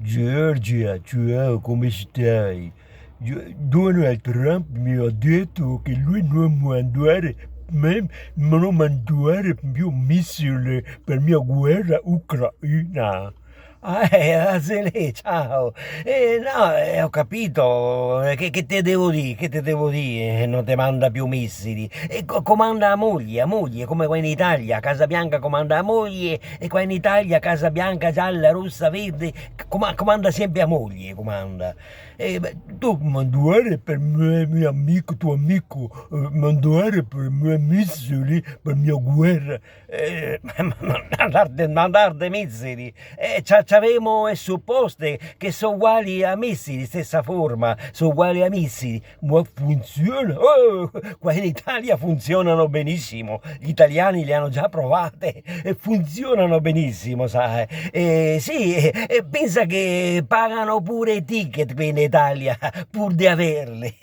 Giorgia, ciao, come stai? Donald Trump mi ha detto che lui non mandare, non mandare più missili per mia guerra ucraina. Azzelè, ciao. No, ho capito. Che te devo dire? Che te devo dire? Non ti manda più missili. Comanda a moglie, come qua in Italia. Casa Bianca comanda a moglie e qua in Italia Casa Bianca, gialla, rossa, verde, comanda sempre a moglie, comanda. Tu mandare per mio amico, tuo amico, mandare per me missili per mia guerra. Mandare missili. C'avevamo e supposte che sono uguali a missili, stessa forma, sono uguali a missili, ma funziona. Oh, qua in Italia funzionano benissimo, gli italiani le hanno già provate e funzionano benissimo, sai. Sì, pensa che pagano pure i ticket qui in Italia pur di averle.